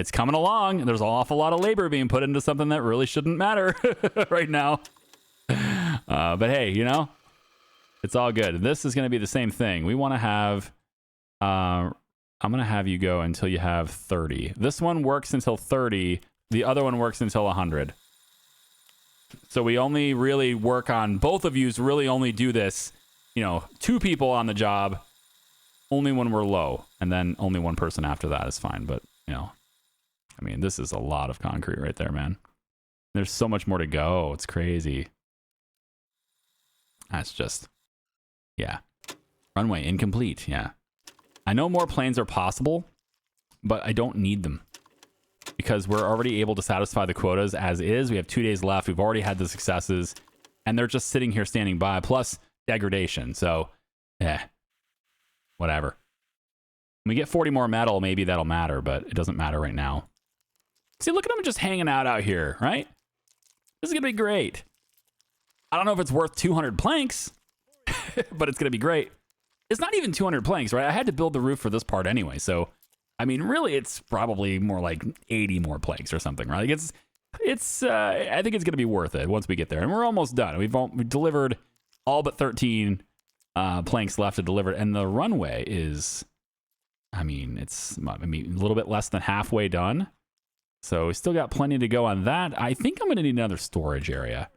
It's coming along. There's an awful lot of labor being put into something that really shouldn't matter right now. But hey, you know, it's all good. This is going to be the same thing. We want to have, I'm going to have you go until you have 30. This one works until 30. The other one works until 100. So we only really work on, both of yous really only do this, you know, 2 people on the job, only when we're low. And then only 1 person after that is fine. But, you know, I mean, this is a lot of concrete right there, man. There's so much more to go. It's crazy. That's just, yeah. Runway incomplete, yeah. I know more planes are possible, but I don't need them. Because we're already able to satisfy the quotas as is. We have 2 days left. We've already had the successes. And they're just sitting here standing by, plus degradation. So, whatever. When we get 40 more metal, maybe that'll matter, but it doesn't matter right now. See, look at them just hanging out here, right? This is going to be great. I don't know if it's worth 200 planks, but it's going to be great. It's not even 200 planks, right? I had to build the roof for this part anyway. So, I mean, really, it's probably more like 80 more planks or something, right? Like I think it's going to be worth it once we get there. And we're almost done. We've delivered all but 13 planks left to deliver. And the runway is, I mean, a little bit less than halfway done. So we still got plenty to go on that. I think I'm going to need another storage area.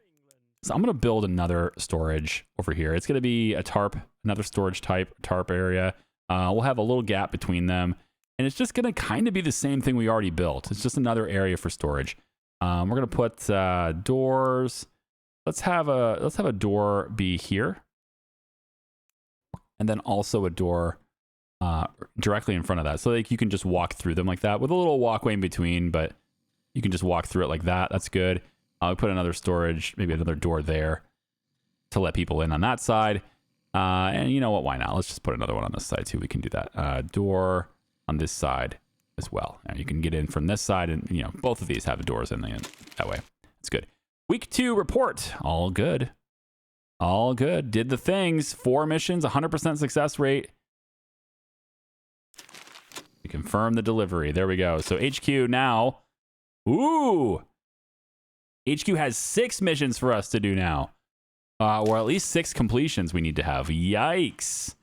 So I'm going to build another storage over here. It's going to be a tarp, another storage type tarp area. We'll have a little gap between them. And it's just going to kind of be the same thing we already built. It's just another area for storage. We're going to put doors. Let's have a door be here. And then also a door directly in front of that. So like you can just walk through them like that with a little walkway in between, but you can just walk through it like that. That's good. I'll put another storage, maybe another door there to let people in on that side. And you know what? Why not? Let's just put another one on this side too. We can do that. Door on this side as well. And you can get in from this side, and you know, both of these have doors in the end that way. It's good. Week 2 report. All good. All good. Did the things. 4 missions, 100% success rate. We confirm the delivery. There we go. So HQ now. Ooh. HQ has 6 missions for us to do now. Or at least 6 completions we need to have. Yikes.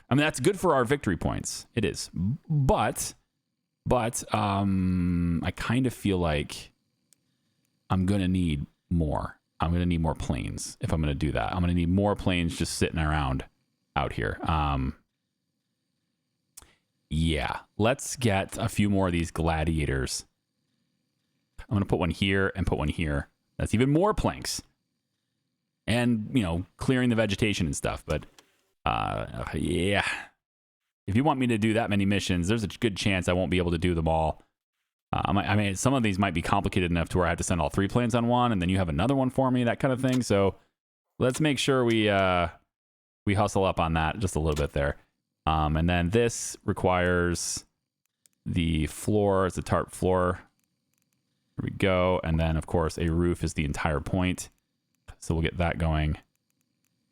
I mean, that's good for our victory points. It is. But I kind of feel like I'm going to need more. I'm going to need more planes if I'm going to do that. I'm going to need more planes just sitting around out here. Yeah, let's get a few more of these gladiators. I'm going to put one here and put one here. That's even more planks. And, you know, clearing the vegetation and stuff. But, yeah. If you want me to do that many missions, there's a good chance I won't be able to do them all. I mean, some of these might be complicated enough to where I have to send all 3 planes on one, and then you have another one for me, that kind of thing. So let's make sure we hustle up on that just a little bit there. And then this requires the floor. It's a tarp floor. Here we go. And then, of course, a roof is the entire point. So we'll get that going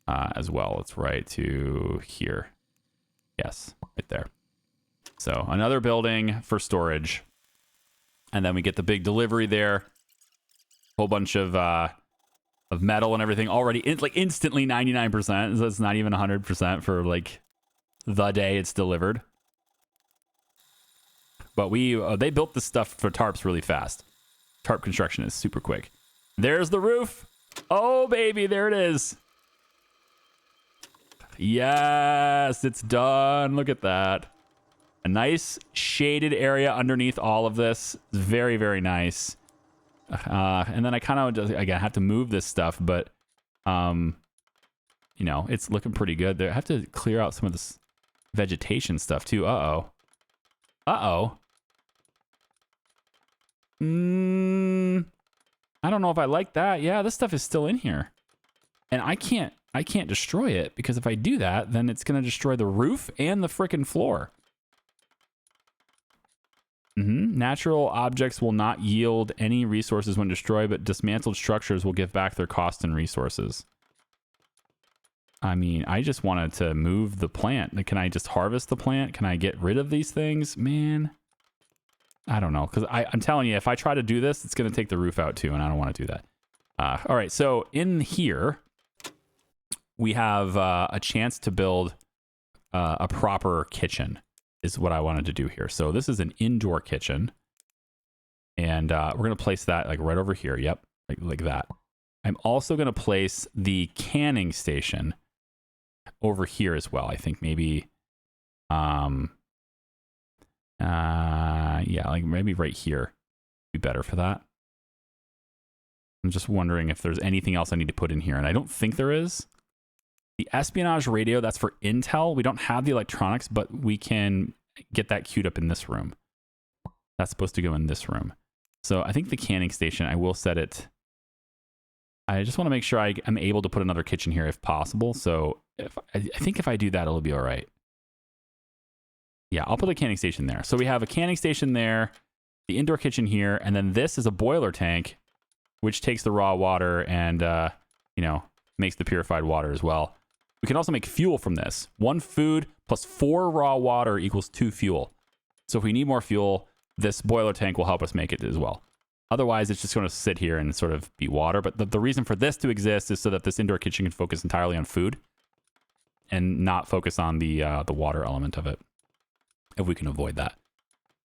as well. Let's right to here. Yes, right there. So another building for storage. And then we get the big delivery there. Whole bunch of metal and everything already, like instantly 99%. So it's not even 100% for like the day it's delivered. But they built this stuff for tarps really fast. Tarp construction is super quick. There's the roof. Oh, baby, there it is. Yes, it's done. Look at that. A nice shaded area underneath all of this. It's very, very nice. And then I kind of just, again, have to move this stuff, but, you know, it's looking pretty good there. I have to clear out some of this vegetation stuff too. Uh-oh. Uh-oh. I don't know if I like that. Yeah, this stuff is still in here. And I can't destroy it, because if I do that, then it's going to destroy the roof and the frickin' floor. Natural objects will not yield any resources when destroyed, but dismantled structures will give back their cost and resources. I mean, I just wanted to move the plant. Can I just harvest the plant? Can I get rid of these things? Man, I don't know, because I'm telling you, if I try to do this, it's going to take the roof out too, and I don't want to do that. All right, so in here, we have a chance to build a proper kitchen is what I wanted to do here. So this is an indoor kitchen, and we're going to place that like right over here. Yep, like that. I'm also going to place the canning station over here as well. I think maybe, yeah, like maybe right here would be better for that. I'm just wondering if there's anything else I need to put in here, and I don't think there is. The espionage radio, that's for intel. We don't have the electronics, but we can get that queued up in this room. That's supposed to go in this room. So I think the canning station, I will set it. I just want to make sure I'm able to put another kitchen here if possible. So I think if I do that, it'll be all right. Yeah, I'll put a canning station there. So we have a canning station there, the indoor kitchen here, and then this is a boiler tank, which takes the raw water and, you know, makes the purified water as well. We can also make fuel from this. 1 food plus 4 raw water equals 2 fuel. So if we need more fuel, this boiler tank will help us make it as well. Otherwise, it's just going to sit here and sort of be water. But the reason for this to exist is so that this indoor kitchen can focus entirely on food and not focus on the water element of it, if we can avoid that.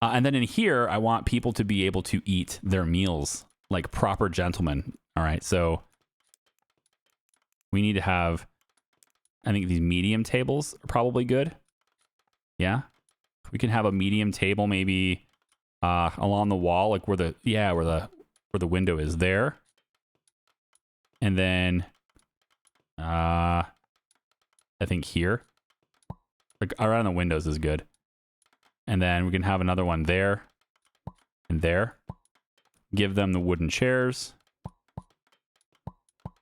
And then in here, I want people to be able to eat their meals like proper gentlemen. All right, so we need to have, I think these medium tables are probably good. Yeah, we can have a medium table maybe along the wall, like where the window is there, and then I think here, like around the windows is good, and then we can have another one there and there. Give them the wooden chairs.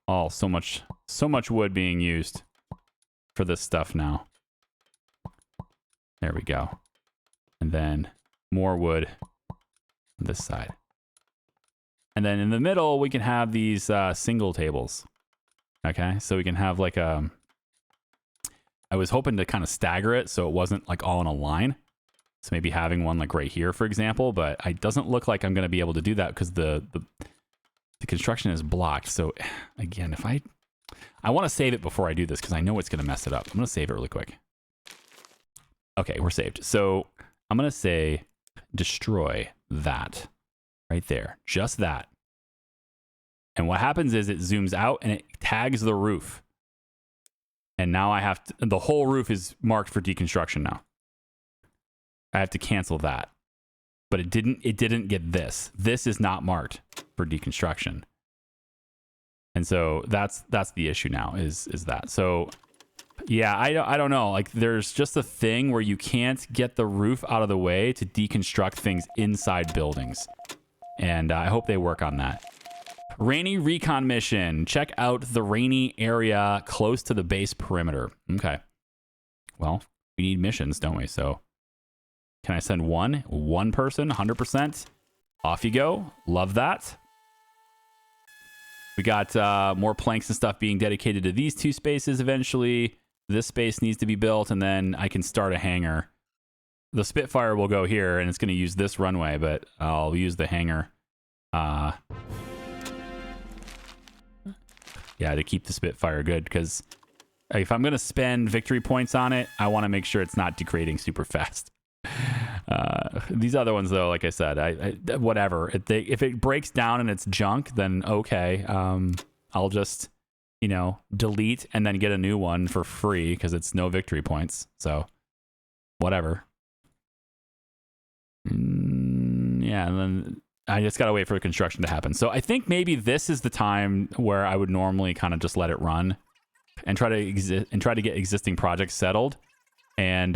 Oh, so much wood being used for this stuff now. There we go. And then more wood on this side. And then in the middle, we can have these single tables. Okay, so we can have like I was hoping to kind of stagger it so it wasn't like all in a line. So maybe having one like right here, for example, but it doesn't look like I'm going to be able to do that because the construction is blocked. So again, if I want to save it before I do this because I know it's going to mess it up. I'm going to save it really quick. Okay, we're saved. So I'm going to say destroy that right there, just that. And what happens is it zooms out and it tags the roof. And now I have to, the whole roof is marked for deconstruction now. I have to cancel that. But it didn't get this. This is not marked for deconstruction. And so that's the issue now is that. So yeah, I don't know. Like there's just a thing where you can't get the roof out of the way to deconstruct things inside buildings. And I hope they work on that. Rainy recon mission. Check out the rainy area close to the base perimeter. Okay. Well, we need missions, don't we? So can I send one person, 100%? Off you go. Love that. We got more planks and stuff being dedicated to these 2 spaces eventually. This space needs to be built, and then I can start a hangar. The Spitfire will go here, and it's going to use this runway, but I'll use the hangar. Yeah, to keep the Spitfire good, because if I'm going to spend victory points on it, I want to make sure it's not degrading super fast. These other ones, though, like I said, whatever. If it breaks down and it's junk, then okay. I'll just, you know, delete and then get a new one for free because it's no victory points. So, whatever. Yeah, and then I just gotta wait for the construction to happen. So I think maybe this is the time where I would normally kind of just let it run and try to get existing projects settled and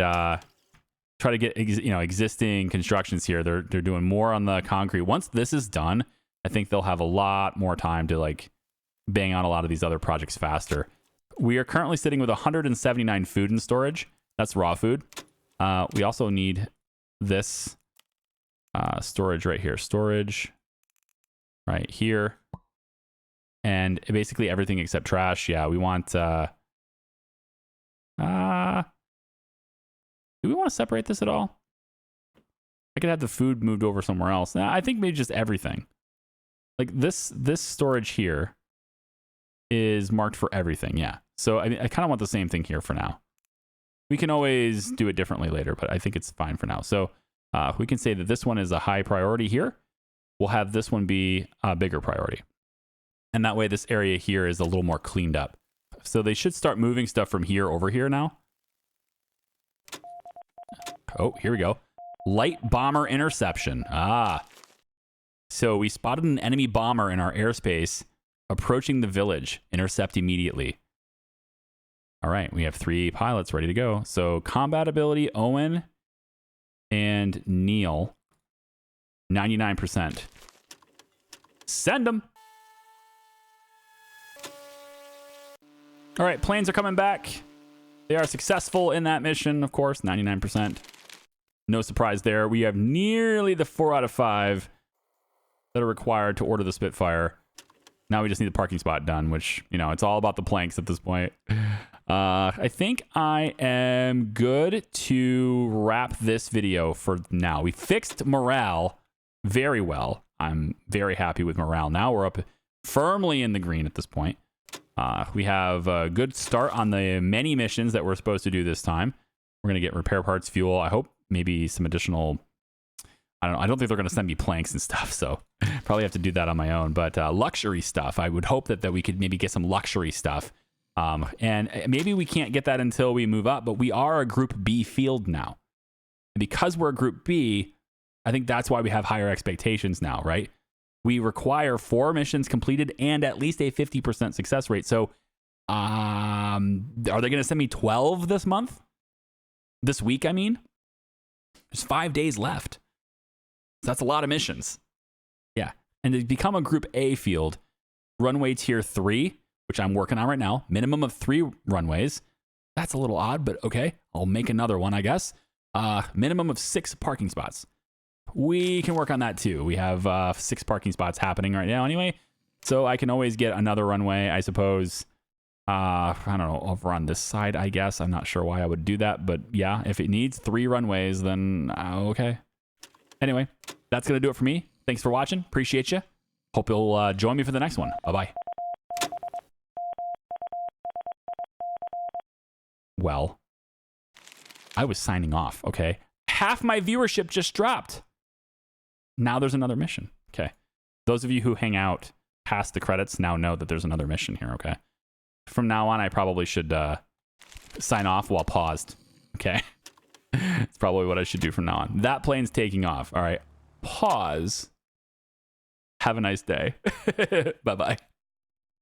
try to get existing constructions here. They're doing more on the concrete. Once this is done, I think they'll have a lot more time to like bang on a lot of these other projects faster. We are currently sitting with 179 food in storage. That's raw food. We also need this storage right here. Storage right here. And basically everything except trash. Yeah, we want... do we want to separate this at all? I could have the food moved over somewhere else. Nah, I think maybe just everything. Like this storage here is marked for everything. Yeah. So I kind of want the same thing here for now. We can always do it differently later, but I think it's fine for now. So we can say that this one is a high priority here. We'll have this one be a bigger priority. And that way this area here is a little more cleaned up. So they should start moving stuff from here over here now. Oh, here we go. Light bomber interception. So we spotted an enemy bomber in our airspace approaching the village. Intercept immediately. All right, we have 3 pilots ready to go. So combat ability, Owen and Neil, 99%. Send them. All right, planes are coming back. They are successful in that mission, of course, 99%. No surprise there. We have nearly the 4 out of 5 that are required to order the Spitfire. Now we just need the parking spot done, which, you know, it's all about the planks at this point. I think I am good to wrap this video for now. We fixed morale very well. I'm very happy with morale. Now we're up firmly in the green at this point. We have a good start on the many missions that we're supposed to do this time. We're going to get repair parts, fuel. I hope maybe some additional... I don't know. I don't think they're going to send me planks and stuff, so probably have to do that on my own. But luxury stuff, I would hope that we could maybe get some luxury stuff. And maybe we can't get that until we move up, but we are a Group B field now. And because we're a Group B, I think that's why we have higher expectations now, right? We require 4 missions completed and at least a 50% success rate. So are they going to send me 12 this month? This week, I mean? There's 5 days left. So that's a lot of missions. Yeah. And to become a Group A field, runway tier 3, which I'm working on right now, minimum of 3 runways. That's a little odd, but okay. I'll make another one, I guess. Minimum of 6 parking spots. We can work on that too. We have 6 parking spots happening right now anyway. So I can always get another runway, I suppose. I don't know, over on this side, I guess. I'm not sure why I would do that, but yeah, if it needs 3 runways, then okay. Anyway, that's going to do it for me. Thanks for watching. Appreciate you. Hope you'll join me for the next one. Bye-bye. Well, I was signing off, okay? Half my viewership just dropped. Now there's another mission, okay? Those of you who hang out past the credits now know that there's another mission here, okay? From now on, I probably should sign off while paused, okay? It's probably what I should do from now on. That plane's taking off. All right. Pause. Have a nice day. Bye-bye.